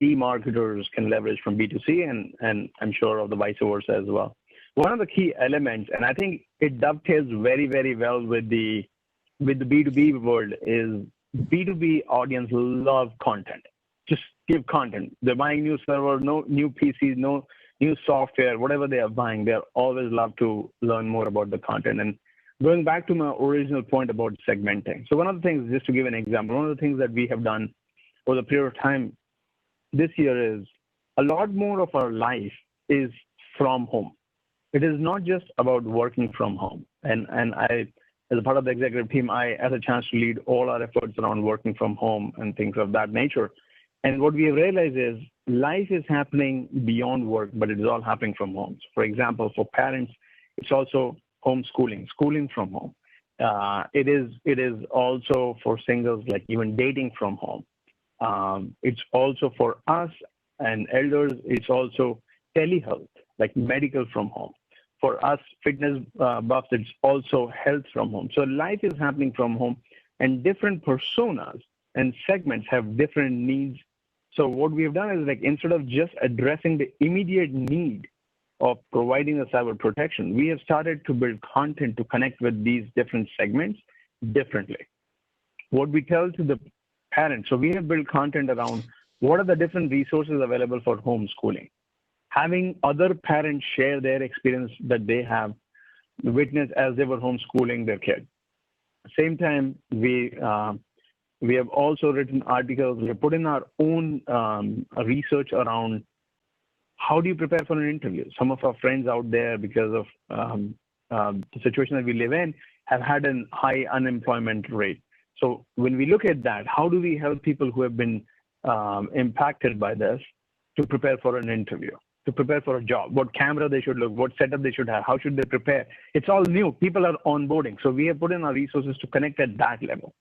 B2B marketers can leverage from B2C, and I'm sure of the vice versa as well. One of the key elements, and I think it dovetails very, very well with the B2B world, is B2B audience love content. Just give content. They're buying new server, no new PCs, no new software, whatever they are buying, they always love to learn more about the content. And going back to my original point about segmenting. So one of the things, just to give an example, one of the things that we have done over the period of time this year is a lot more of our life is from home. It is not just about working from home. And I, as a part of the executive team, I had a chance to lead all our efforts around working from home and things of that nature. And what we have realized is life is happening beyond work, but it is all happening from home. So for example, for parents, it's also homeschooling, schooling from home. It is also for singles, like even dating from home. It's also for us and elders, it's also telehealth, like medical from home. For us fitness buffs, it's also health from home. So life is happening from home, and different personas and segments have different needs. So what we have done is, like, instead of just addressing the immediate need of providing a cyber protection, we have started to build content to connect with these different segments differently. What we tell to the parents, so we have built content around what are the different resources available for homeschooling. Having other parents share their experience that they have witnessed as they were homeschooling their kids. Same time, we have also written articles. We have put in our own research around how do you prepare for an interview. Some of our friends out there, because of the situation that we live in, have had a high unemployment rate. So when we look at that, how do we help people who have been impacted by this to prepare for an interview, to prepare for a job, what camera they should look, what setup they should have, how should they prepare? It's all new. People are onboarding. So we have put in our resources to connect at that level.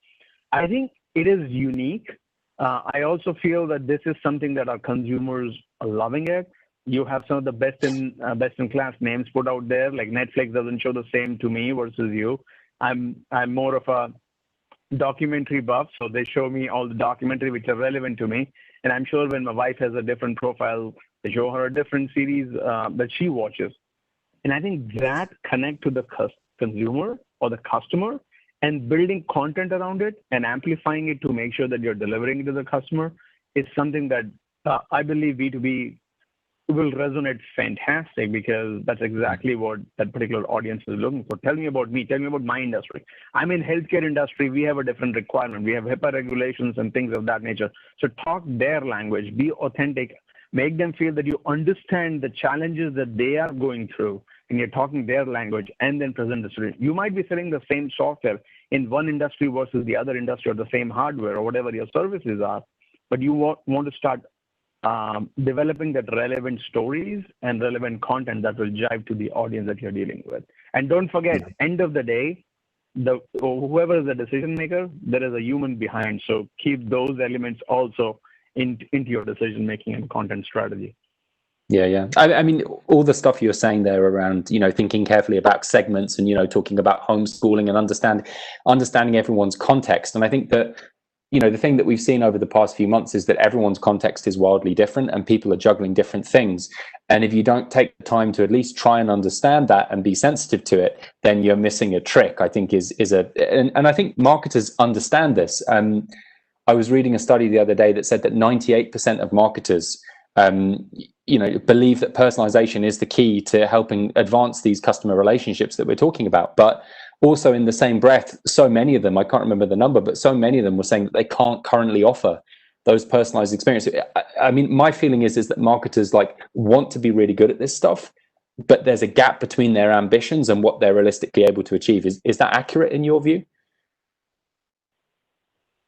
I think it is unique. I also feel that this is something that our consumers are loving it. You have some of the best in class names put out there. Like Netflix doesn't show the same to me versus you. I'm more of a documentary buff, so they show me all the documentary which are relevant to me. And I'm sure when my wife has a different profile, they show her a different series that she watches. And I think that connect to the consumer or the customer and building content around it and amplifying it to make sure that you're delivering it to the customer is something that I believe B2B will resonate fantastic, because that's exactly what that particular audience is looking for. Tell me about me. Tell me about my industry. I'm in healthcare industry. We have a different requirement. We have HIPAA regulations and things of that nature. So talk their language. Be authentic. Make them feel that you understand the challenges that they are going through, and you're talking their language, and then present the solution. You might be selling the same software in one industry versus the other industry, or the same hardware, or whatever your services are, but you want to start developing that relevant stories and relevant content that will jive to the audience that you're dealing with. And don't forget, end of the day, whoever is the decision maker, there is a human behind. So keep those elements also into your decision making and content strategy. Yeah. I mean, all the stuff you're saying there around, thinking carefully about segments and, talking about homeschooling and understanding everyone's context. And I think that, the thing that we've seen over the past few months is that everyone's context is wildly different and people are juggling different things. And if you don't take the time to at least try and understand that and be sensitive to it, then you're missing a trick, I think and I think marketers understand this. I was reading a study the other day that said that 98% of marketers believe that personalization is the key to helping advance these customer relationships that we're talking about. But also in the same breath, so many of them, I can't remember the number, but so many of them were saying that they can't currently offer those personalized experiences. I mean, my feeling is that marketers want to be really good at this stuff, but there's a gap between their ambitions and what they're realistically able to achieve. Is that accurate in your view?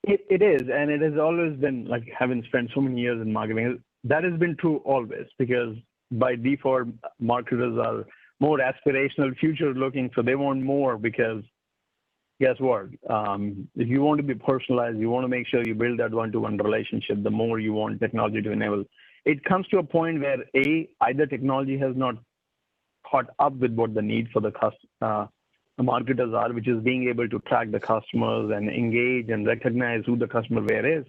It is, and it has always been, like, having spent so many years in marketing, that has been true always, because by default, marketers are more aspirational, future looking, so they want more, because guess what? If you want to be personalized, you want to make sure you build that one-to-one relationship, the more you want technology to enable. It comes to a point where either technology has not caught up with what the need for the marketers are, which is being able to track the customers and engage and recognize who the customer where is.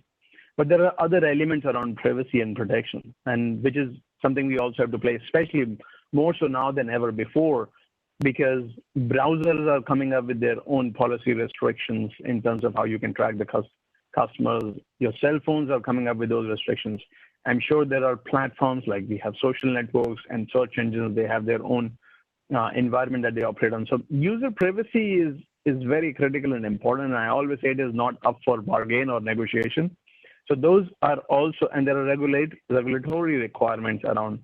But there are other elements around privacy and protection, and which is something we also have to play, especially more so now than ever before, because browsers are coming up with their own policy restrictions in terms of how you can track the customers. Your cell phones are coming up with those restrictions. I'm sure there are platforms like we have social networks and search engines. They have their own environment that they operate on. So user privacy is very critical and important. And I always say it is not up for bargain or negotiation. So those are also, and there are regulatory requirements around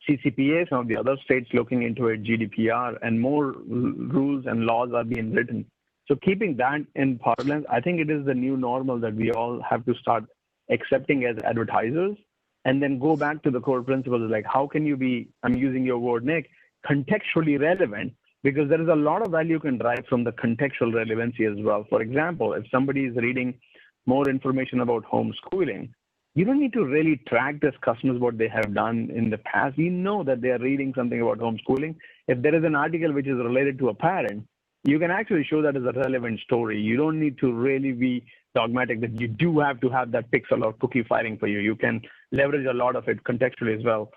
CCPA, some of the other states looking into it, GDPR, and more rules and laws are being written. So keeping that in parlance, I think it is the new normal that we all have to start accepting as advertisers, and then go back to the core principles, like how can you be, I'm using your word, Nick, contextually relevant, because there is a lot of value you can derive from the contextual relevancy as well. For example, if somebody is reading more information about homeschooling, you don't need to really track this customers, what they have done in the past. You know that they are reading something about homeschooling. If there is an article which is related to a parent, you can actually show that as a relevant story. You don't need to really be dogmatic that you do have to have that pixel or cookie firing for you. You can leverage a lot of it contextually as well.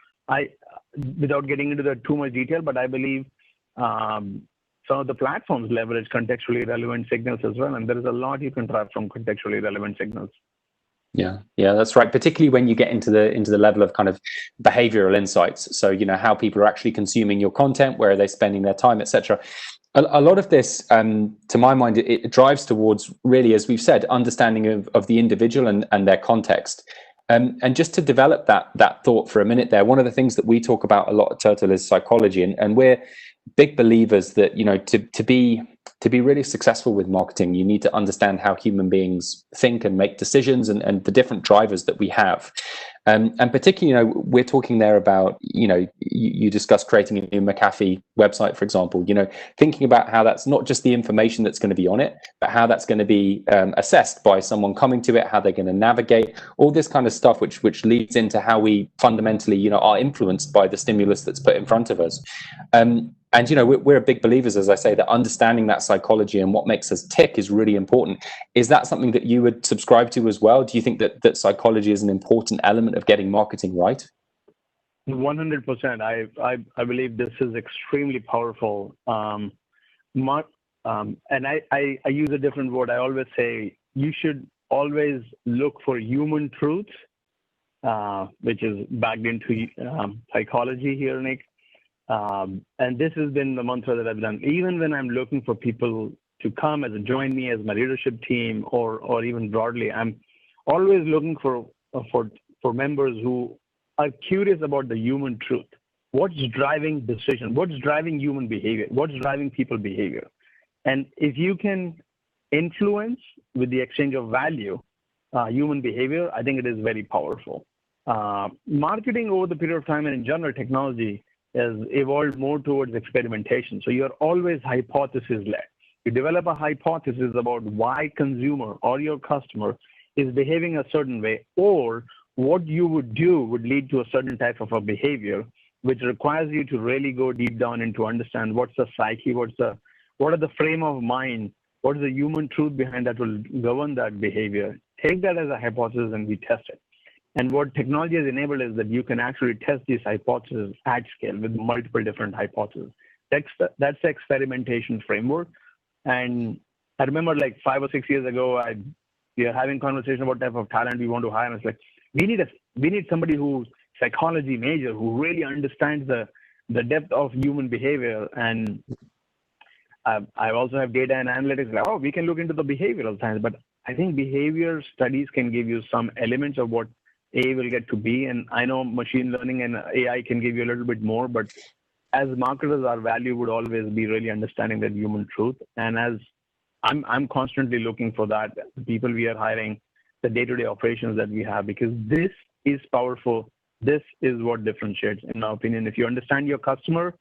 Without getting into the too much detail, but I believe some of the platforms leverage contextually relevant signals as well. And there is a lot you can drive from contextually relevant signals. Yeah, that's right. Particularly when you get into the level of kind of behavioral insights. So, how people are actually consuming your content, where are they spending their time, etc. A lot of this, to my mind, it drives towards really, as we've said, understanding of the individual and their context. And just to develop that thought for a minute there, one of the things that we talk about a lot at Turtl is psychology, and we're big believers that to be really successful with marketing, you need to understand how human beings think and make decisions, and the different drivers that we have. And particularly, we're talking there about, you discussed creating a new McAfee website, for example, thinking about how that's not just the information that's going to be on it, but how that's going to be assessed by someone coming to it, how they're going to navigate, all this kind of stuff, which leads into how we fundamentally, are influenced by the stimulus that's put in front of us. And we're big believers, as I say, that understanding that psychology and what makes us tick is really important. Is that something that you would subscribe to as well? Do you think that psychology is an important element of getting marketing right? 100%. I believe this is extremely powerful. And I use a different word. I always say you should always look for human truths, which is backed into psychology here, Nick. And this has been the mantra that I've done. Even when I'm looking for people to come as join me as my leadership team, or even broadly, I'm always looking for members who are curious about the human truth. What's driving decision? What's driving human behavior? What's driving people behavior? And if you can influence with the exchange of value, human behavior, I think it is very powerful. Marketing over the period of time, and in general technology, has evolved more towards experimentation. So you're always hypothesis-led. You develop a hypothesis about why consumer or your customer is behaving a certain way, or what you would do would lead to a certain type of a behavior, which requires you to really go deep down and to understand what's the psyche, what are the frame of mind, what is the human truth behind that will govern that behavior. Take that as a hypothesis and we test it. And what technology has enabled is that you can actually test these hypotheses at scale with multiple different hypotheses. That's the experimentation framework. And I remember like 5 or 6 years ago, we are having conversation about type of talent we want to hire. And it's like, we need somebody who's psychology major, who really understands the depth of human behavior. And I also have data and analytics. Like, we can look into the behavioral science, but I think behavior studies can give you some elements of what AI will get to be. And I know machine learning and AI can give you a little bit more, but as marketers, our value would always be really understanding that human truth. And as I'm constantly looking for that, the people we are hiring, the day-to-day operations that we have, because this is powerful. This is what differentiates, in my opinion. If you understand your customer,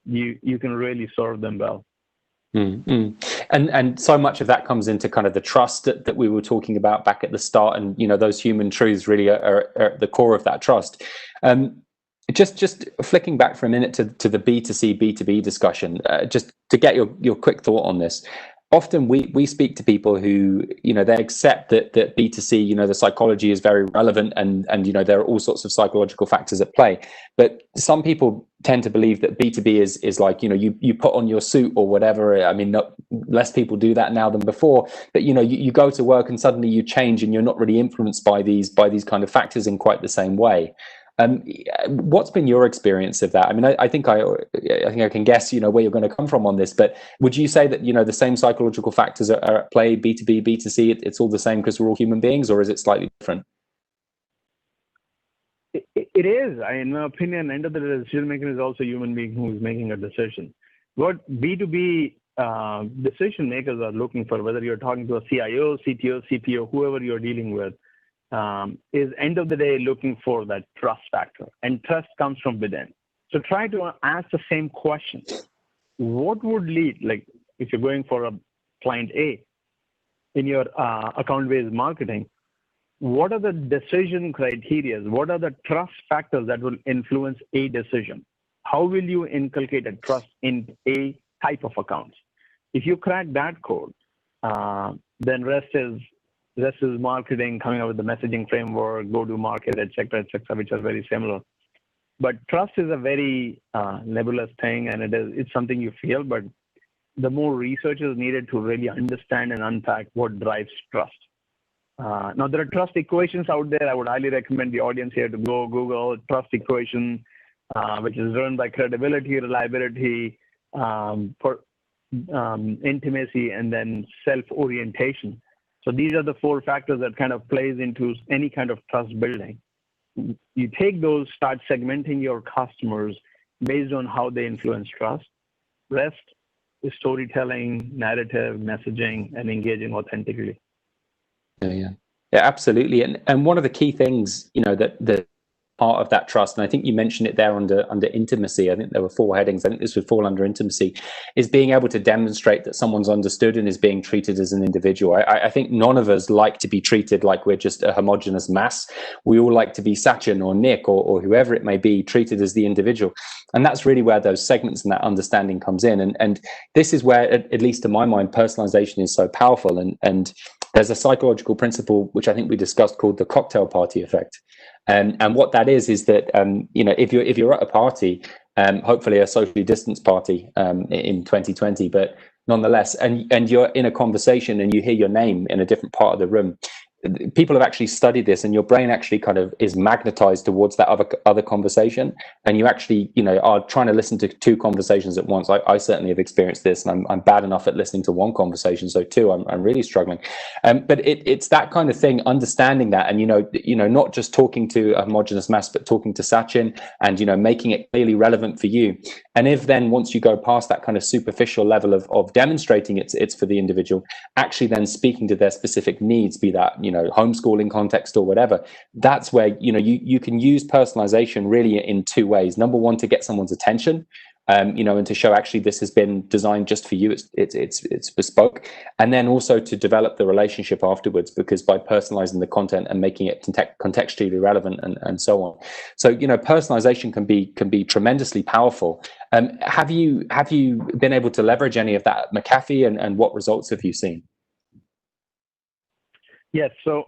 you can really serve them well. Mm-hmm. And so much of that comes into kind of the trust that we were talking about back at the start, and those human truths really are at the core of that trust. Just flicking back for a minute to the B2C, B2B discussion, just to get your quick thought on this. often we speak to people who, they accept that B2C, the psychology is very relevant, and there are all sorts of psychological factors at play. But some people tend to believe that B2B is like, you put on your suit or whatever. I mean, less people do that now than before, but you go to work and suddenly you change and you're not really influenced by these kind of factors in quite the same way. What's been your experience of that? I mean, I think I can guess, where you're going to come from on this, but would you say that, the same psychological factors are at play, B2B, B2C, it's all the same because we're all human beings, or is it slightly different? It is. In my opinion, end of the day, decision maker is also a human being who is making a decision. What B2B decision makers are looking for, whether you're talking to a CIO, CTO, CPO, whoever you're dealing with, is end of the day looking for that trust factor, and trust comes from within. So try to ask the same question. What would lead, like if you're going for a client A in your account-based marketing, what are the decision criteria? What are the trust factors that will influence a decision? How will you inculcate a trust in a type of accounts? If you crack that code, then rest is marketing, coming up with the messaging framework, go-to-market, et cetera, which are very similar. But trust is a very nebulous thing, and it's something you feel, but the more research is needed to really understand and unpack what drives trust. Now, there are trust equations out there. I would highly recommend the audience here to go Google trust equation, which is run by credibility, reliability, intimacy, and then self-orientation. So these are the 4 factors that kind of plays into any kind of trust building. You take those, start segmenting your customers based on how they influence trust. Rest is storytelling, narrative, messaging, and engaging authentically. Yeah, absolutely. And one of the key things, that part of that trust, and I think you mentioned it there under intimacy. I think there were 4 headings. I think this would fall under intimacy, is being able to demonstrate that someone's understood and is being treated as an individual. I think none of us like to be treated like we're just a homogenous mass. We all like to be Sachin or Nick or whoever it may be, treated as the individual. And that's really where those segments and that understanding comes in. And this is where, at least to my mind, personalization is so powerful. And there's a psychological principle, which I think we discussed, called the cocktail party effect. And what that is that, if you're at a party, hopefully a socially distanced party in 2020, but nonetheless, and you're in a conversation and you hear your name in a different part of the room, people have actually studied this, and your brain actually kind of is magnetized towards that other conversation, and you actually are trying to listen to 2 conversations at once. I certainly have experienced this, and I'm bad enough at listening to 1 conversation, so 2 I'm really struggling. But it's that kind of thing, understanding that, and not just talking to a homogenous mass, but talking to Sachin, and making it clearly relevant for you. And if then once you go past that kind of superficial level of demonstrating it's for the individual, actually then speaking to their specific needs, be that homeschooling context or whatever, that's where you can use personalization really in 2 ways. Number 1, to get someone's attention, and to show actually this has been designed just for you, it's bespoke, and then also to develop the relationship afterwards, because by personalizing the content and making it contextually relevant and so on. So personalization can be tremendously powerful. Have you been able to leverage any of that at McAfee, and what results have you seen? Yes, so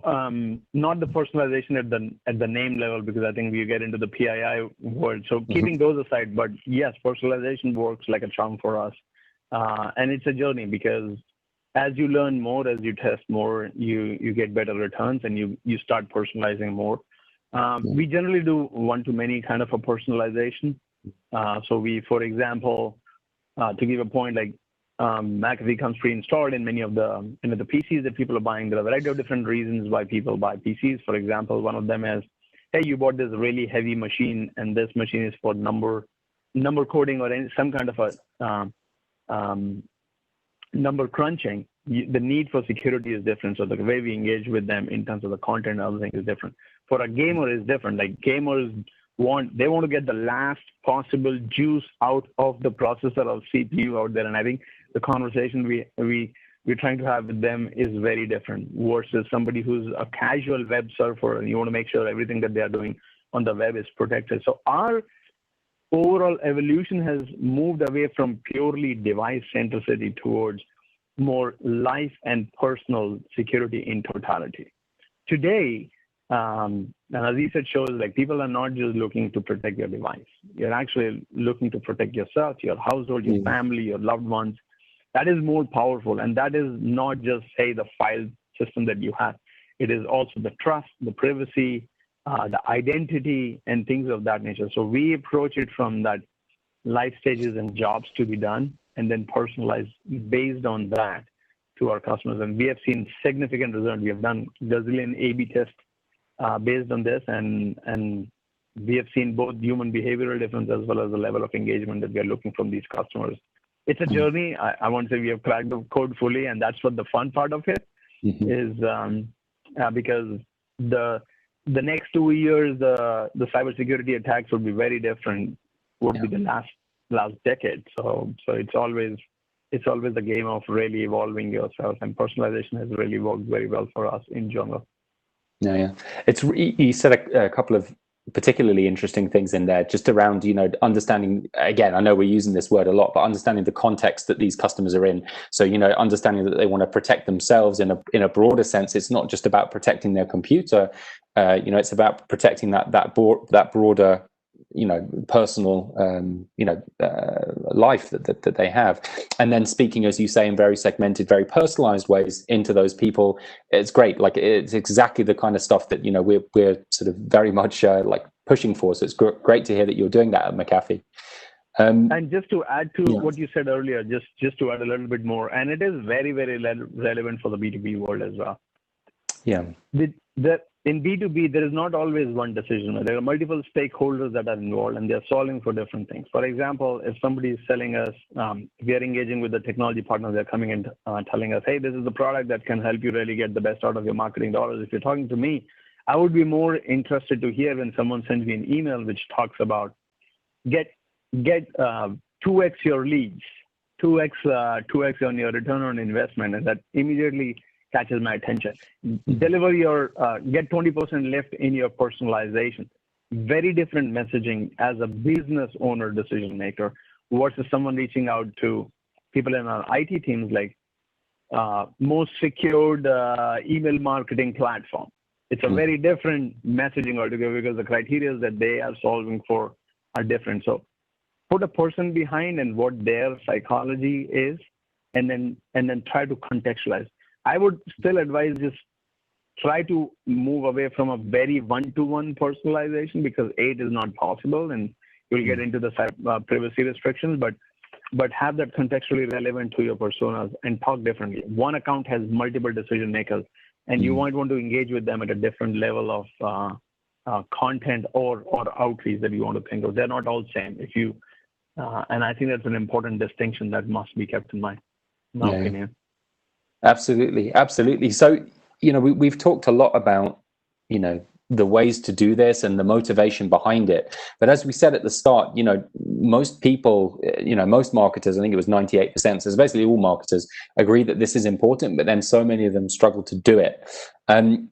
not the personalization at the name level, because I think we get into the PII word. So keeping those aside, but yes, personalization works like a charm for us, and it's a journey, because as you learn more, as you test more, you get better returns, and you start personalizing more. We generally do one-to-many kind of a personalization. So we, for example, to give a point, like McAfee comes pre-installed in many of the PCs that people are buying. There are a variety of different reasons why people buy PCs. For example, one of them is, hey, you bought this really heavy machine, and this machine is for number coding or some kind of a number crunching. The need for security is different. So the way we engage with them in terms of the content and other things is different. For a gamer is different. Like gamers want to get the last possible juice out of the processor or CPU out there. And I think the conversation we're trying to have with them is very different versus somebody who's a casual web surfer, and you want to make sure everything that they are doing on the web is protected. So our overall evolution has moved away from purely device centricity towards more life and personal security in totality. Today, and as you said, shows like people are not just looking to protect your device. You're actually looking to protect yourself, your household, your family, your loved ones. That is more powerful. And that is not just, say, the file system that you have. It is also the trust, the privacy, the identity, and things of that nature. So we approach it from that life stages and jobs to be done, and then personalize based on that to our customers. And we have seen significant results. We have done gazillion A/B tests based on this, and we have seen both human behavioral difference as well as the level of engagement that we are looking from these customers. It's a journey. I won't say we have cracked the code fully, and that's what the fun part of it is, because the next 2 years, the cybersecurity attacks would be very different. Would be the last decade. So it's always a game of really evolving yourself, and personalization has really worked very well for us in general. Yeah. You said a couple of particularly interesting things in there, just around, understanding, again, I know we're using this word a lot, but understanding the context that these customers are in. So, understanding that they want to protect themselves in a broader sense. It's not just about protecting their computer, it's about protecting that broader, personal, life that they have. And then speaking, as you say, in very segmented, very personalized ways into those people, it's great. Like, it's exactly the kind of stuff that, we're sort of very much like pushing for. So it's great to hear that you're doing that at McAfee. And just to add to what you said earlier, just to add a little bit more, and it is very, very relevant for the B2B world as well. Yeah. In B2B, there is not always one decision. There are multiple stakeholders that are involved, and they're solving for different things. For example, if somebody is selling us, we are engaging with the technology partners. They're coming and telling us, hey, this is the product that can help you really get the best out of your marketing dollars. If you're talking to me, I would be more interested to hear when someone sends me an email which talks about get 2x your leads, 2x on your return on investment, and that immediately catches my attention. Deliver your, get 20% lift in your personalization. Very different messaging as a business owner decision maker versus someone reaching out to people in our IT teams, like most secured email marketing platform. It's a very different messaging altogether, because the criteria that they are solving for are different. So put a person behind and what their psychology is, and then try to contextualize. I would still advise just try to move away from a very one-to-one personalization, because it is not possible, and you'll get into the privacy restrictions, but have that contextually relevant to your personas and talk differently. One account has multiple decision makers, and you might want to engage with them at a different level of content or outreach that you want to think of. They're not all same. And I think that's an important distinction that must be kept in mind, in my opinion. Absolutely. So, we've talked a lot about, the ways to do this and the motivation behind it. But as we said at the start, most people, most marketers, I think it was 98%, so basically all marketers agree that this is important, but then so many of them struggle to do it. And,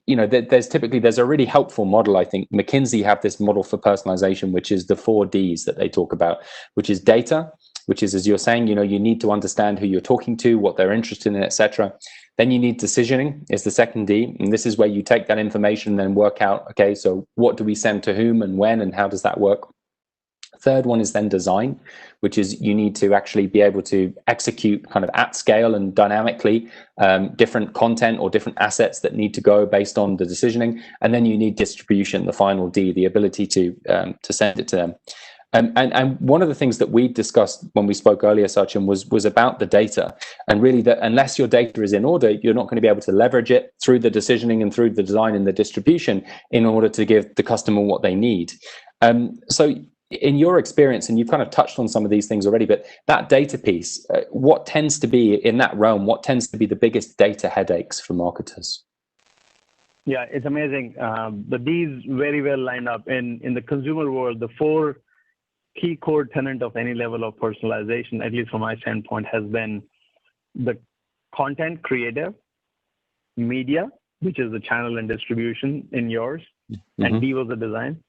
there's a really helpful model. I think McKinsey have this model for personalization, which is the 4 Ds that they talk about, which is data, which is, as you're saying, you need to understand who you're talking to, what they're interested in, etc. Then you need decisioning is the second D. And this is where you take that information and then work out, okay, so what do we send to whom and when, and how does that work? Third one is then design, which is you need to actually be able to execute kind of at scale and dynamically different content or different assets that need to go based on the decisioning. And then you need distribution, the final D, the ability to send it to them. And one of the things that we discussed when we spoke earlier, Sachin, was about the data, and really that unless your data is in order, you're not going to be able to leverage it through the decisioning and through the design and the distribution in order to give the customer what they need. So in your experience, and you've kind of touched on some of these things already, but that data piece, what tends to be in that realm, what tends to be the biggest data headaches for marketers? Yeah, it's amazing. The D's very well lined up. In the consumer world, the 4 key core tenet of any level of personalization, at least from my standpoint, has been the content creative, media, which is the channel and distribution in yours, and D was the design.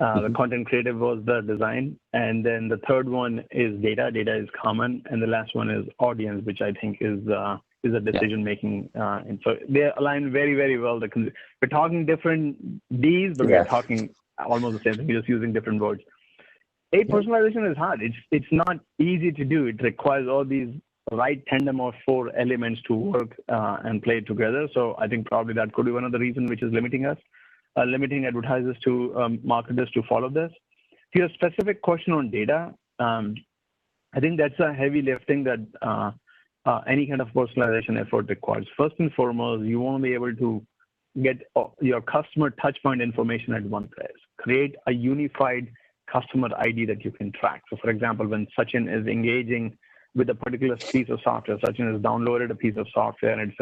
The content creative was the design. And then the third one is data. Data is common. And the last one is audience, which I think is a decision-making. And so they align very, very well. We're talking different Ds, but we're talking almost the same thing. We're just using different words. Personalization is hard. It's not easy to do. It requires all these right tandem of 4 elements to work and play together. So I think probably that could be one of the reasons which is limiting us, limiting advertisers to marketers to follow this. To your specific question on data, I think that's a heavy lifting that any kind of personalization effort requires. First and foremost, you want to be able to get your customer touchpoint information at one place. Create a unified customer ID that you can track. So for example, when Sachin is engaging with a particular piece of software, Sachin has downloaded a piece of software and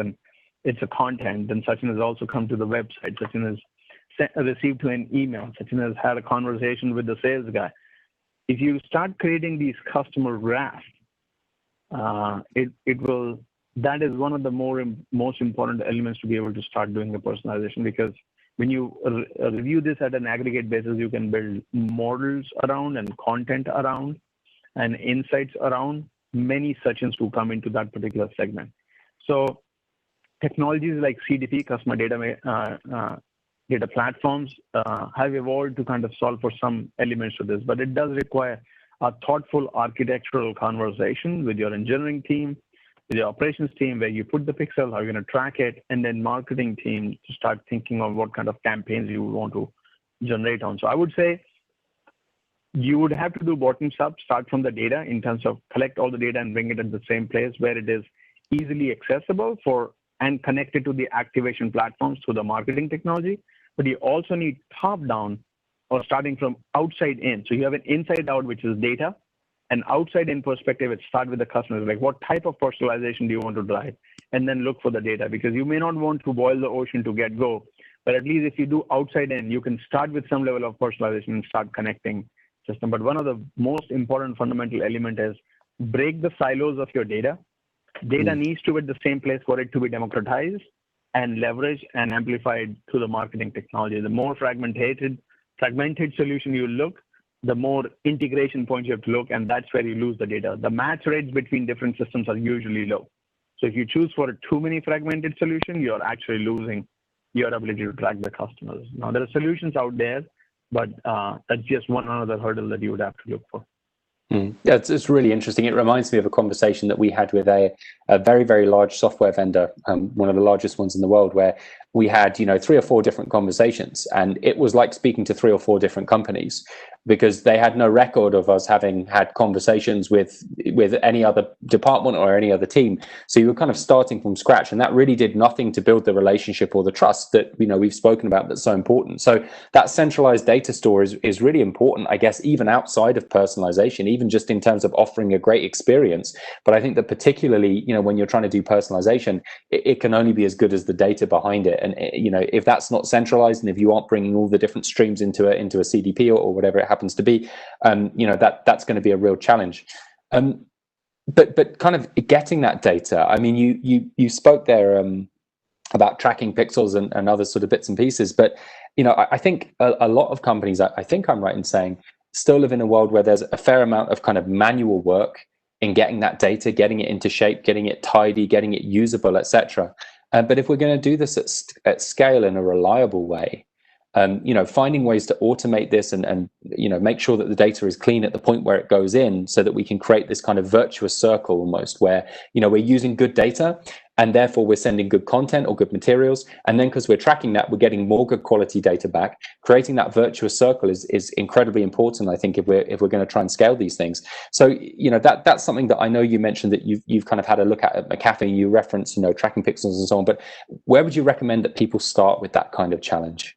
it's a content, then Sachin has also come to the website. Sachin has received to an email. Sachin has had a conversation with the sales guy. If you start creating these customer graphs, that is one of the most important elements to be able to start doing the personalization, because when you review this at an aggregate basis, you can build models around and content around and insights around many Sachins who come into that particular segment. So technologies like CDP, customer data platforms, have evolved to kind of solve for some elements to this, but it does require a thoughtful architectural conversation with your engineering team, with your operations team, where you put the pixel, how you're going to track it, and then marketing team to start thinking of what kind of campaigns you want to generate on. So I would say you would have to do bottoms up, start from the data in terms of collect all the data and bring it at the same place where it is easily accessible and connected to the activation platforms through the marketing technology. But you also need top down or starting from outside in. So you have an inside out, which is data, and outside in perspective, it starts with the customers. Like, what type of personalization do you want to drive? And then look for the data, because you may not want to boil the ocean to get go, but at least if you do outside in, you can start with some level of personalization and start connecting system. But one of the most important fundamental element is break the silos of your data. Data needs to be at the same place for it to be democratized and leveraged and amplified through the marketing technology. The more fragmented solution you look, the more integration points you have to look, and that's where you lose the data. The match rates between different systems are usually low. So if you choose for a too many fragmented solution, you're actually losing your ability to track the customers. Now, there are solutions out there, but that's just one other hurdle that you would have to look for. Yeah, it's really interesting. It reminds me of a conversation that we had with a very, very large software vendor, one of the largest ones in the world, where we had 3 or 4 different conversations, and it was like speaking to 3 or 4 different companies, because they had no record of us having had conversations with any other department or any other team. So you were kind of starting from scratch, and that really did nothing to build the relationship or the trust that we've spoken about that's so important. So that centralized data store is really important, I guess, even outside of personalization, even just in terms of offering a great experience. But I think that particularly, when you're trying to do personalization, it can only be as good as the data behind it. And if that's not centralized, and if you aren't bringing all the different streams into a CDP or whatever it happens to be, that's going to be a real challenge. But kind of getting that data. I mean, you spoke there about tracking pixels and other sort of bits and pieces, but I think a lot of companies, I think I'm right in saying, still live in a world where there's a fair amount of kind of manual work in getting that data, getting it into shape, getting it tidy, getting it usable, etc. But if we're going to do this at scale in a reliable way, finding ways to automate this and make sure that the data is clean at the point where it goes in, so that we can create this kind of virtuous circle almost, where we're using good data and therefore we're sending good content or good materials, and then because we're tracking that, we're getting more good quality data back. Creating that virtuous circle is incredibly important, I think, if we're going to try and scale these things. So that's something that I know you mentioned that you've kind of had a look at McAfee. You referenced tracking pixels and so on, but where would you recommend that people start with that kind of challenge?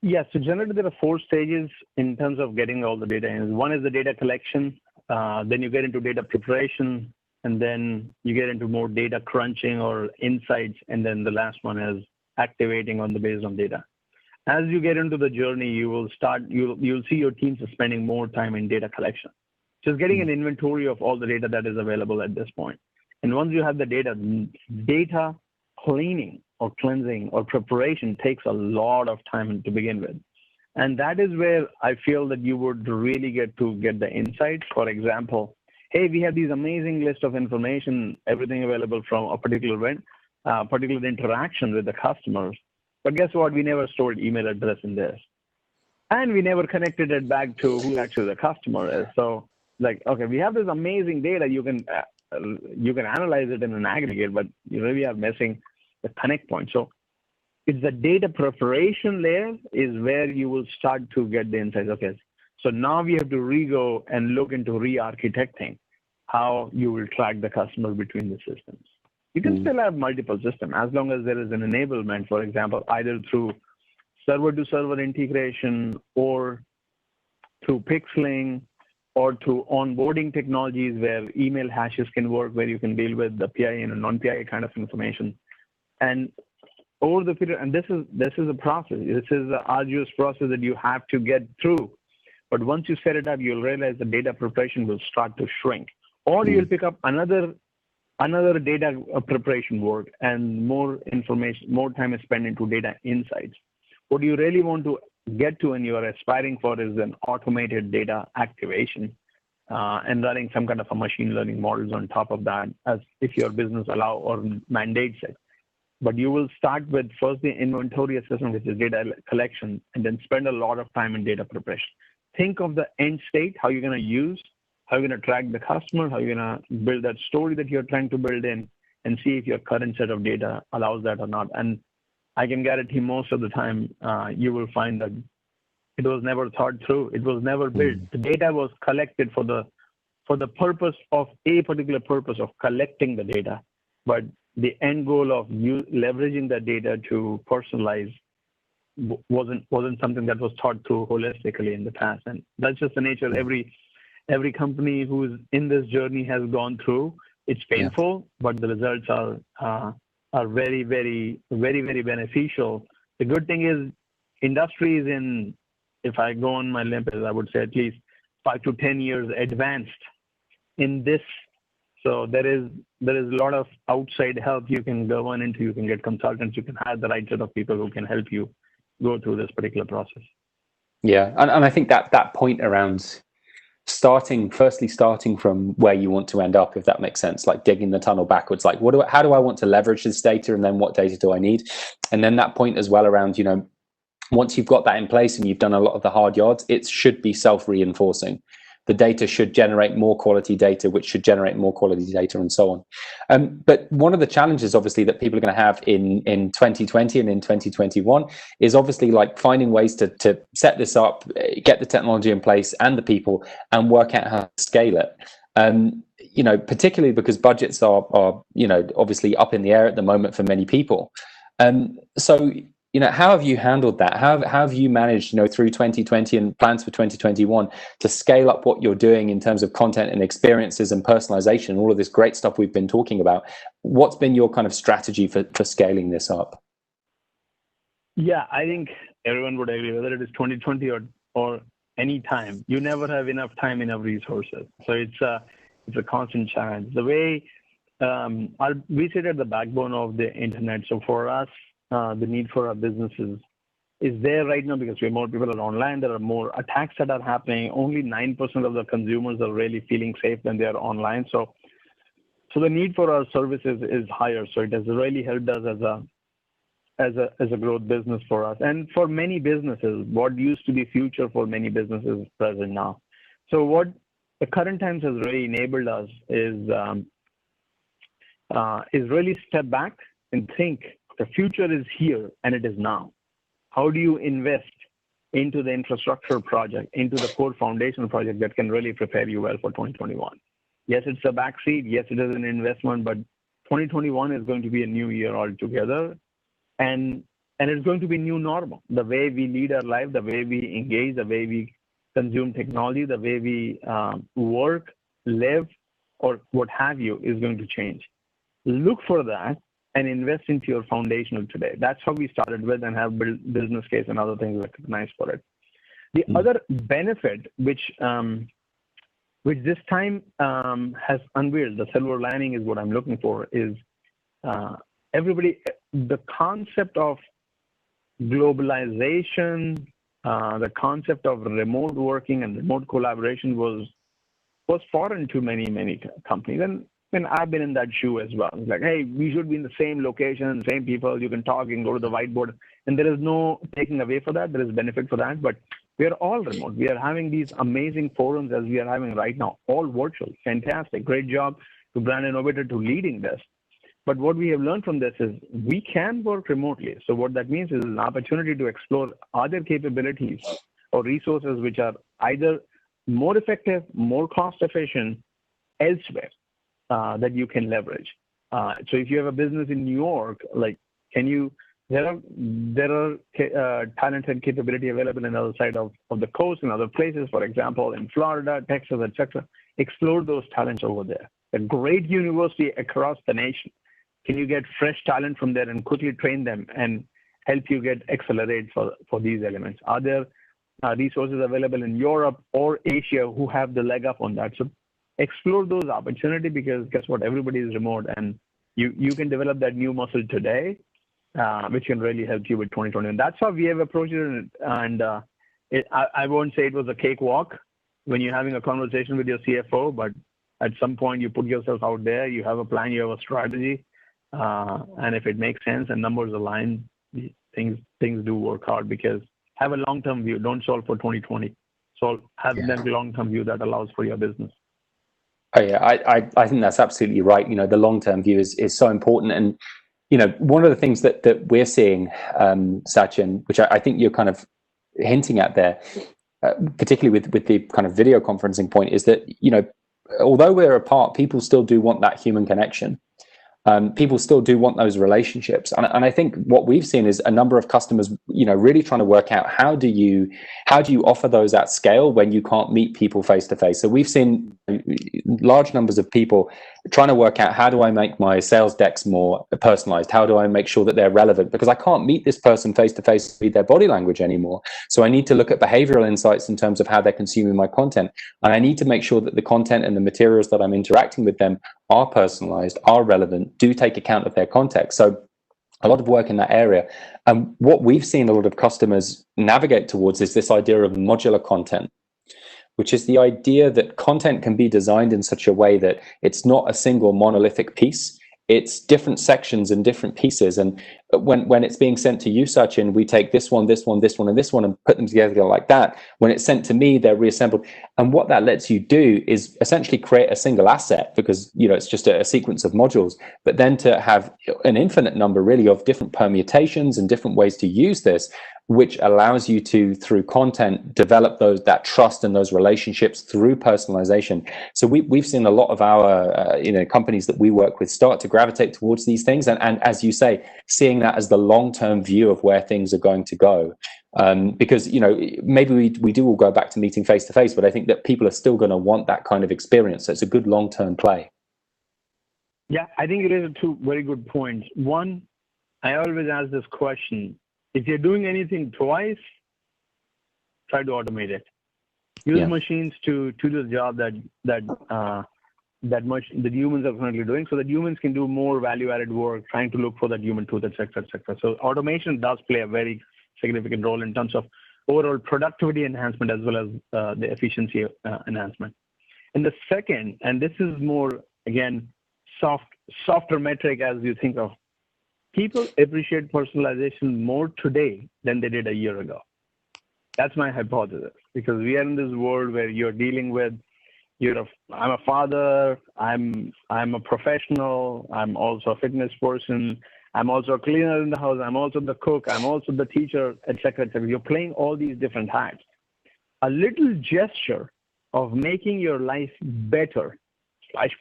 Yeah, so generally there are 4 stages in terms of getting all the data in. One is the data collection, then you get into data preparation, and then you get into more data crunching or insights, and then the last one is activating based on data. As you get into the journey, you'll see your teams are spending more time in data collection, just getting an inventory of all the data that is available at this point. And once you have the data cleaning or cleansing or preparation takes a lot of time to begin with. And that is where I feel that you would really get the insights. For example, hey, we have these amazing list of information, everything available from a particular event, particular interaction with the customers. But guess what? We never stored email address in this. And we never connected it back to who actually the customer is. So like, okay, we have this amazing data. You can analyze it in an aggregate, but you really are missing the connect point. So it's the data preparation layer is where you will start to get the insights. Okay, so now we have to re-go and look into re-architecting how you will track the customer between the systems. You can still have multiple systems as long as there is an enablement, for example, either through server-to-server integration or through pixeling or through onboarding technologies where email hashes can work, where you can deal with the PII and non-PII kind of information. And over the period, and this is a process. This is an arduous process that you have to get through. But once you set it up, you'll realize the data preparation will start to shrink, or you'll pick up another data preparation work, and more information, more time is spent into data insights. What you really want to get to and you are aspiring for is an automated data activation and running some kind of a machine learning models on top of that, as if your business allow or mandates it. But you will start with first the inventory assessment, which is data collection, and then spend a lot of time in data preparation. Think of the end state, how you're going to use, how you're going to track the customer, how you're going to build that story that you're trying to build in, and see if your current set of data allows that or not. And I can guarantee most of the time you will find that it was never thought through. It was never built. The data was collected for the purpose of a particular purpose of collecting the data, but the end goal of you leveraging that data to personalize wasn't something that was thought through holistically in the past. And that's just the nature. Every company who's in this journey has gone through. It's painful, but the results are very, very, very, very beneficial. The good thing is industry is in, if I go on my limb, I would say at least 5 to 10 years advanced in this. So there is a lot of outside help you can go on into. You can get consultants. You can have the right set of people who can help you go through this particular process. Yeah, and I think that point around starting from where you want to end up, if that makes sense, like digging the tunnel backwards, like how do I want to leverage this data, and then what data do I need? And then that point as well around, once you've got that in place and you've done a lot of the hard yards, it should be self-reinforcing. The data should generate more quality data, which should generate more quality data, and so on. But one of the challenges, obviously, that people are going to have in 2020 and in 2021 is obviously like finding ways to set this up, get the technology in place and the people, and work out how to scale it. Particularly because budgets are obviously up in the air at the moment for many people. So how have you handled that? How have you managed, through 2020 and plans for 2021 to scale up what you're doing in terms of content and experiences and personalization, all of this great stuff we've been talking about? What's been your kind of strategy for scaling this up? Yeah, I think everyone would agree, whether it is 2020 or any time, you never have enough time, enough resources. So it's a constant challenge. The way we sit at the backbone of the internet. So for us, the need for our businesses is there right now because more people are online. There are more attacks that are happening. Only 9% of the consumers are really feeling safe when they are online. So the need for our services is higher. So it has really helped us as a growth business for us. And for many businesses, what used to be future for many businesses is present now. So what the current times has really enabled us is really step back and think. The future is here and it is now. How do you invest into the infrastructure project, into the core foundational project that can really prepare you well for 2021? Yes, it's a backseat. Yes, it is an investment, but 2021 is going to be a new year altogether. And it's going to be new normal. The way we lead our life, the way we engage, the way we consume technology, the way we work, live, or what have you is going to change. Look for that and invest into your foundational today. That's how we started with and have built business case and other things recognized for it. The other benefit, which this time has unveiled, the silver lining is what I'm looking for, is the concept of globalization the concept of remote working and remote collaboration was foreign to many companies. And I've been in that shoe as well. It's like, hey, we should be in the same location, same people. You can talk, you can go to the whiteboard. And there is no taking away for that. There is benefit for that. But we are all remote. We are having these amazing forums as we are having right now, all virtual. Fantastic. Great job to Brand Innovator to leading this. But what we have learned from this is we can work remotely. So what that means is an opportunity to explore other capabilities or resources which are either more effective, more cost efficient elsewhere that you can leverage. So if you have a business in New York, like, there are talent and capability available on the other side of the coast and other places, for example, in Florida, Texas, etc. Explore those talents over there. A great university across the nation. Can you get fresh talent from there and quickly train them and help you get accelerate for these elements? Are there resources available in Europe or Asia who have the leg up on that? So explore those opportunities, because guess what? Everybody is remote, and you can develop that new muscle today, which can really help you with 2020. And that's how we have approached it. And I won't say it was a cakewalk when you're having a conversation with your CFO, but at some point you put yourself out there, you have a plan, you have a strategy. And if it makes sense and numbers align, things do work hard, because have a long-term view. Don't solve for 2020. Have that long-term view that allows for your business. Oh yeah, I think that's absolutely right. You know, the long-term view is so important. And, you know, one of the things that we're seeing, Sachin, which I think you're kind of hinting at there, particularly with the kind of video conferencing point, is that, you know, although we're apart, people still do want that human connection. People still do want those relationships, and I think what we've seen is a number of customers, you know, really trying to work out how do you offer those at scale when you can't meet people face to face. So we've seen large numbers of people trying to work out, how do I make my sales decks more personalized? How do I make sure that they're relevant? Because I can't meet this person face to face, read their body language anymore. So I need to look at behavioral insights in terms of how they're consuming my content, and I need to make sure that the content and the materials that I'm interacting with them are personalized, are relevant, do take account of their context. So a lot of work in that area. And what we've seen a lot of customers navigate towards is this idea of modular content, which is the idea that content can be designed in such a way that it's not a single monolithic piece. It's different sections and different pieces. And when it's being sent to you, Sachin, we take this one, this one, this one, and this one, and put them together like that. When it's sent to me, they're reassembled. And what that lets you do is essentially create a single asset, because, you know, it's just a sequence of modules. But then to have an infinite number, really, of different permutations and different ways to use this, which allows you to, through content, develop that trust and those relationships through personalization. So we've seen a lot of our companies that we work with start to gravitate towards these things, and as you say, seeing that as the long-term view of where things are going to go. Because, you know, maybe we do all go back to meeting face to face, but I think that people are still going to want that kind of experience. So it's a good long-term play. Yeah, I think it is two very good points. One, I always ask this question: if you're doing anything twice, try to automate it. Use machines to do the job that humans are currently doing, so that humans can do more value-added work, trying to look for that human truth, etc., etc. So automation does play a very significant role in terms of overall productivity enhancement as well as the efficiency enhancement. And the second, and this is more, again, softer metric as you think of, people appreciate personalization more today than they did a year ago. That's my hypothesis, because we are in this world where you're dealing with, I'm a father, I'm a professional, I'm also a fitness person, I'm also a cleaner in the house, I'm also the cook, I'm also the teacher, etc., etc. You're playing all these different hats. A little gesture of making your life better,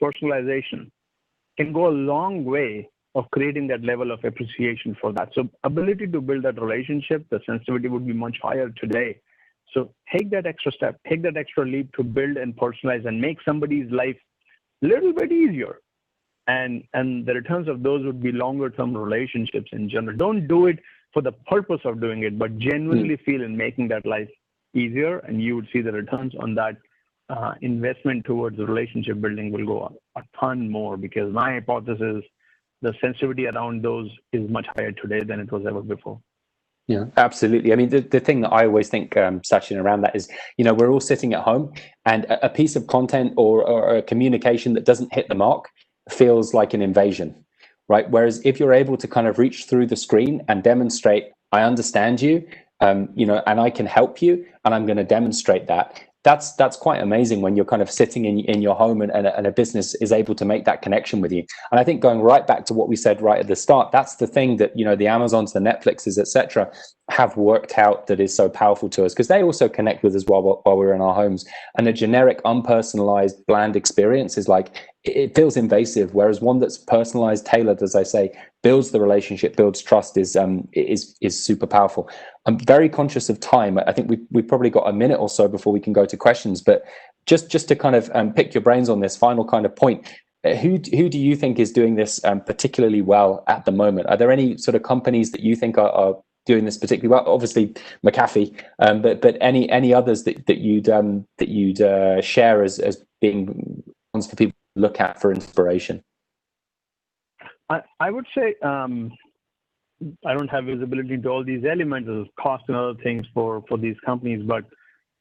personalization, can go a long way of creating that level of appreciation for that. So ability to build that relationship, the sensitivity would be much higher today. So take that extra step, take that extra leap to build and personalize and make somebody's life a little bit easier. And the returns of those would be longer term relationships in general. Don't do it for the purpose of doing it, but genuinely feel in making that life easier, and you would see the returns on that investment towards the relationship building will go a ton more, because my hypothesis, the sensitivity around those is much higher today than it was ever before. Yeah, absolutely. I mean, the thing that I always think, Sachin, around that is, we're all sitting at home, and a piece of content or a communication that doesn't hit the mark feels like an invasion, right? Whereas if you're able to kind of reach through the screen and demonstrate, I understand you, and I can help you, and I'm going to demonstrate that. That's quite amazing when you're kind of sitting in your home and a business is able to make that connection with you. And I think going right back to what we said right at the start, that's the thing that, the Amazons, the Netflixes, etc., have worked out that is so powerful to us, because they also connect with us while we're in our homes. And a generic, unpersonalized, bland experience is like, it feels invasive, whereas one that's personalized, tailored, as I say, builds the relationship, builds trust, is super powerful. I'm very conscious of time. I think we've probably got a minute or so before we can go to questions, but just to kind of pick your brains on this final kind of point, who do you think is doing this particularly well at the moment? Are there any sort of companies that you think are doing this particularly well? Obviously McAfee, but any others that you'd share as being ones for people to look at for inspiration? I would say I don't have visibility into all these elements of cost and other things for these companies, but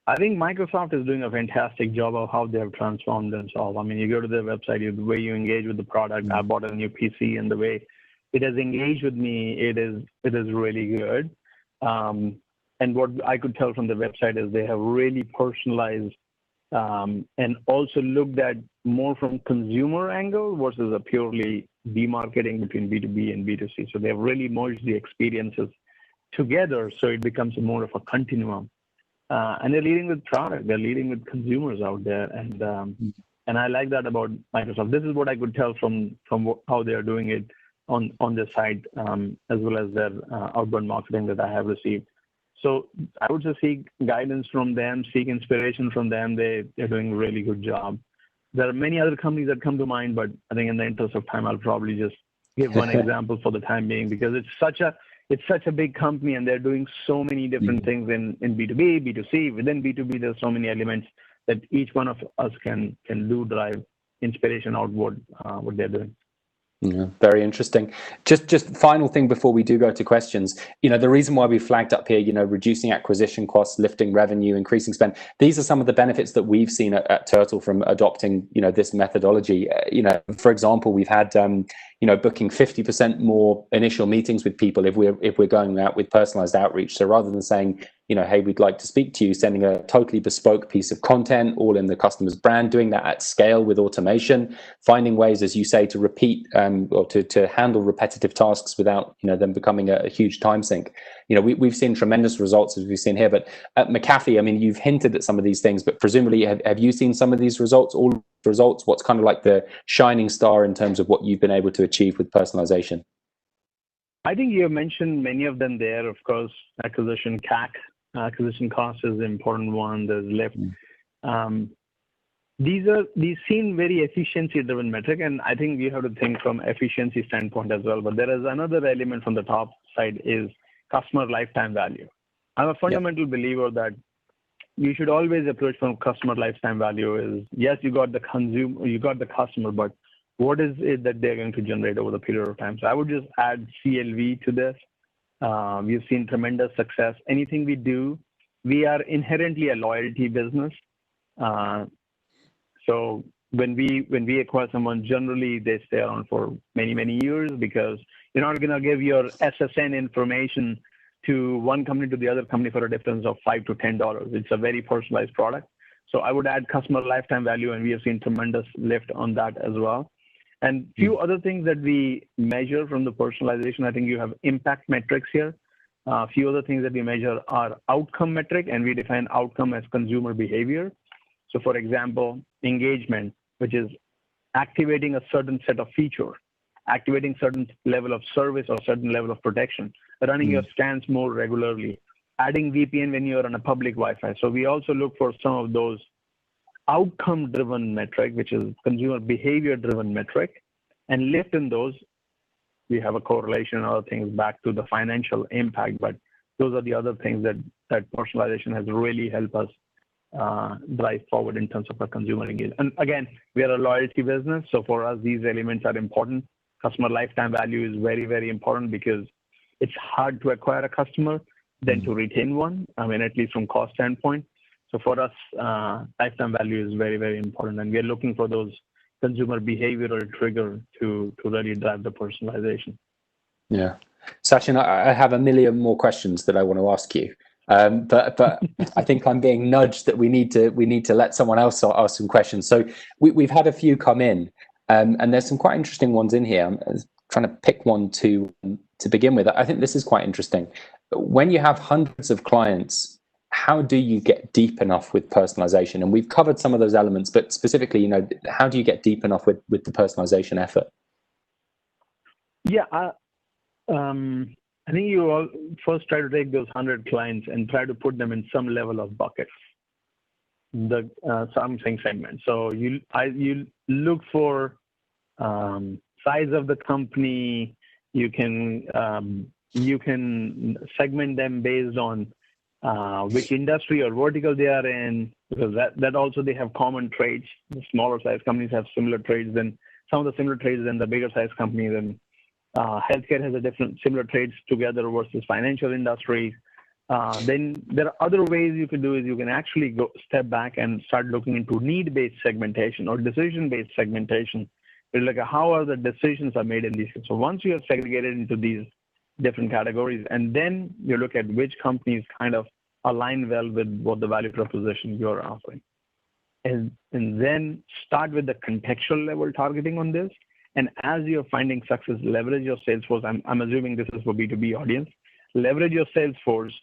I think Microsoft is doing a fantastic job of how they have transformed themselves. I mean, you go to their website, the way you engage with the product. I bought a new PC, and the way it has engaged with me, it is really good. And what I could tell from the website is they have really personalized and also looked at more from consumer angle versus a purely demarketing between B2B and B2C. So they've really merged the experiences together, so it becomes more of a continuum. And they're leading with product. They're leading with consumers out there, and I like that about Microsoft. This is what I could tell from how they are doing it on their site, as well as their outbound marketing that I have received. So I would just seek guidance from them, seek inspiration from them. They're doing a really good job. There are many other companies that come to mind, but I think in the interest of time, I'll probably just give one example for the time being, because it's such a big company, and they're doing so many different things in B2B, B2C. Within B2B, there's so many elements that each one of us can drive inspiration out what they're doing. Yeah, very interesting. Just final thing before we do go to questions. The reason why we flagged up here, reducing acquisition costs, lifting revenue, increasing spend. These are some of the benefits that we've seen at Turtl from adopting, this methodology. For example, we've had, booking 50% more initial meetings with people if we're going out with personalized outreach. So rather than saying, hey, we'd like to speak to you, sending a totally bespoke piece of content, all in the customer's brand, doing that at scale with automation, finding ways, as you say, to repeat or to handle repetitive tasks without them becoming a huge time sink. We've seen tremendous results, as we've seen here. But at McAfee, I mean, you've hinted at some of these things, but presumably have you seen some of these results? All results? What's kind of like the shining star in terms of what you've been able to achieve with personalization? I think you mentioned many of them there. Of course, acquisition CAC, acquisition cost is the important one. There's lift. These seem very efficiency-driven metric, and I think you have to think from efficiency standpoint as well. But there is another element from the top side is customer lifetime value. I'm a fundamental believer that you should always approach from customer lifetime value is, yes, you got the customer, but what is it that they're going to generate over the period of time? So I would just add CLV to this. We've seen tremendous success. Anything we do, we are inherently a loyalty business. So when we acquire someone, generally they stay around for many, many years, because you're not going to give your SSN information to one company to the other company for a difference of $5 to $10. It's a very personalized product. So I would add customer lifetime value, and we have seen tremendous lift on that as well. And few other things that we measure from the personalization, I think you have impact metrics here. A few other things that we measure are outcome metric, and we define outcome as consumer behavior. So for example, engagement, which is activating a certain set of features, activating certain level of service or certain level of protection, running your scans more regularly, adding VPN when you're on a public Wi-Fi. So we also look for some of those outcome-driven metric, which is consumer behavior-driven metric, and lift in those. We have a correlation and other things back to the financial impact, but those are the other things that personalization has really helped us drive forward in terms of our consumer engagement. And again, we are a loyalty business, so for us, these elements are important. Customer lifetime value is very, very important, because it's hard to acquire a customer. than to retain one. I mean, at least from cost standpoint. So for us, lifetime value is very, very important, and we are looking for those consumer behavioral trigger to really drive the personalization. Yeah, Sachin, I have a million more questions that I want to ask you, but I think I'm being nudged that we need to let someone else ask some questions. So we've had a few come in, and there's some quite interesting ones in here. I'm trying to pick one to begin with. I think this is quite interesting. When you have hundreds of clients, how do you get deep enough with personalization? And we've covered some of those elements, but specifically, how do you get deep enough with the personalization effort? Yeah, I think you all first try to take those 100 clients and try to put them in some level of buckets, something segment. So you look for size of the company. You can segment them based on which industry or vertical they are in, because that also they have common traits. The smaller size companies have similar traits than some of the similar traits than the bigger size companies, and healthcare has similar traits together versus financial industries. Then there are other ways you can do is you can actually go step back and start looking into need-based segmentation or decision-based segmentation. It's like how are the decisions are made in these. So once you have segregated into these different categories, and then you look at which companies kind of align well with what the value proposition you're offering, and then start with the contextual level targeting on this. And as you're finding success, leverage your sales force. I'm assuming this is for B2B audience. Leverage your sales force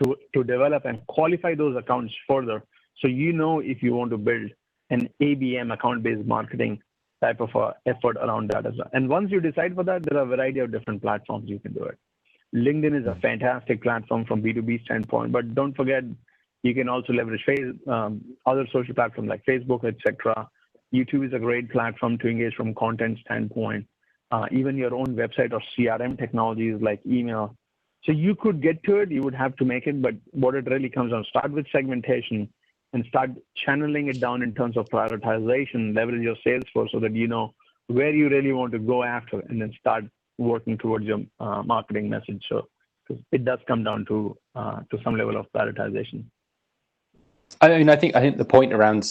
to develop and qualify those accounts further, so if you want to build an ABM, account-based marketing type of effort around that as well. And once you decide for that, there are a variety of different platforms you can do it. LinkedIn is a fantastic platform from B2B standpoint, but don't forget, you can also leverage other social platforms like Facebook, etc. YouTube is a great platform to engage from content standpoint. Even your own website or CRM technologies like email. So you could get to it, you would have to make it, but what it really comes down, start with segmentation and start channeling it down in terms of prioritization, leverage your sales force so that you know where you really want to go after, and then start working towards your marketing message. So it does come down to some level of prioritization. I mean, I think the point around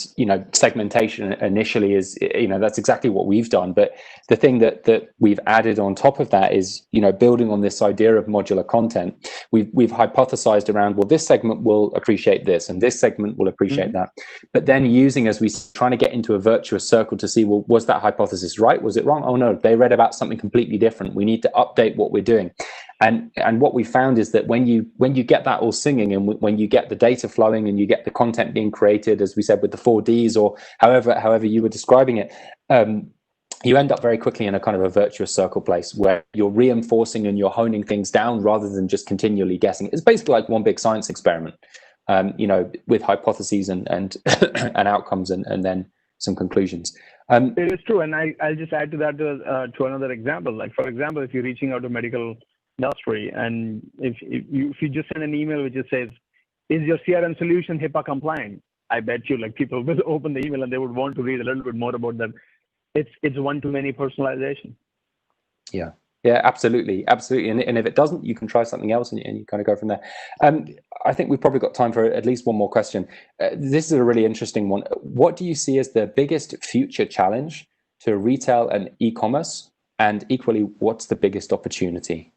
segmentation initially is that's exactly what we've done. But the thing that we've added on top of that is building on this idea of modular content. We've hypothesized around, well, this segment will appreciate this, and this segment will appreciate that. But then as we trying to get into a virtuous circle to see, well, was that hypothesis right? Was it wrong? Oh no, they read about something completely different. We need to update what we're doing. And what we found is that when you get that all singing, and when you get the data flowing and you get the content being created, as we said, with the 4Ds or however you were describing it, you end up very quickly in a kind of a virtuous circle place where you're reinforcing and you're honing things down rather than just continually guessing. It's basically like one big science experiment, with hypotheses and outcomes and then some conclusions. It is true, and I'll just add to that to another example. Like, for example, if you're reaching out to medical industry, and if you just send an email which just says, is your CRM solution HIPAA compliant? I bet you people will open the email and they would want to read a little bit more about that. It's one-to-many personalization. Yeah, absolutely. And if it doesn't, you can try something else and you kind of go from there. I think we've probably got time for at least one more question. This is a really interesting one. What do you see as the biggest future challenge to retail and e-commerce? And equally, what's the biggest opportunity?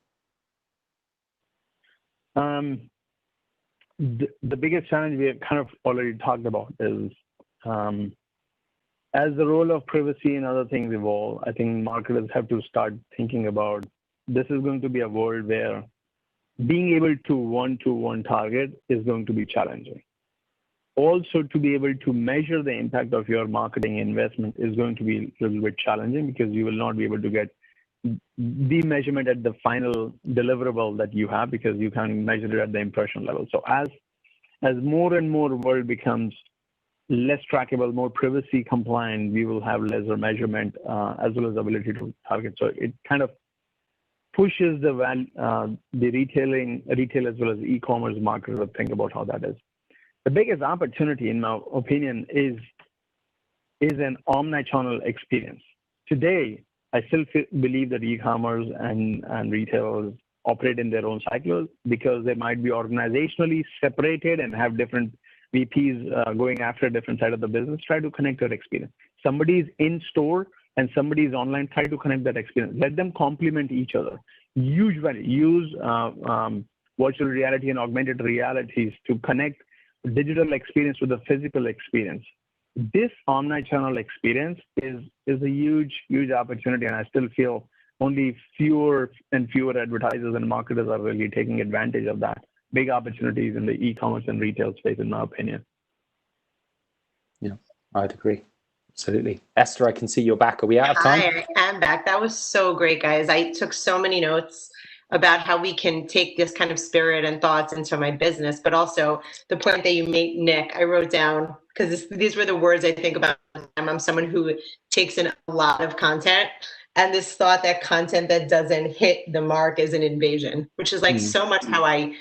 The biggest challenge we have kind of already talked about is as the role of privacy and other things evolve, I think marketers have to start thinking about this is going to be a world where being able to one-to-one target is going to be challenging. Also, to be able to measure the impact of your marketing investment is going to be a little bit challenging, because you will not be able to get the measurement at the final deliverable that you have, because you can measure it at the impression level. So as more and more world becomes less trackable, more privacy compliant, we will have lesser measurement as well as ability to target. So it kind of pushes the retail as well as e-commerce marketers to think about how that is. The biggest opportunity, in my opinion, is an omni-channel experience. Today, I still believe that e-commerce and retail operate in their own cycles because they might be organizationally separated and have different VPs going after a different side of the business. Try to connect your experience. Somebody's in store and somebody's online. Try to connect that experience. Let them complement each other. Use virtual reality and augmented realities to connect digital experience with the physical experience. This omni-channel experience is a huge opportunity, and I still feel only fewer and fewer advertisers and marketers are really taking advantage of that. Big opportunities in the e-commerce and retail space, in my opinion. Yeah, I'd agree. Absolutely. Esther, I can see you're back. Are we out of time? Hi, I am back. That was so great, guys. I took so many notes about how we can take this kind of spirit and thoughts into my business, but also the point that you made, Nick, I wrote down, because these were the words I think about. I'm someone who takes in a lot of content, and this thought that content that doesn't hit the mark is an invasion, which is like so much how I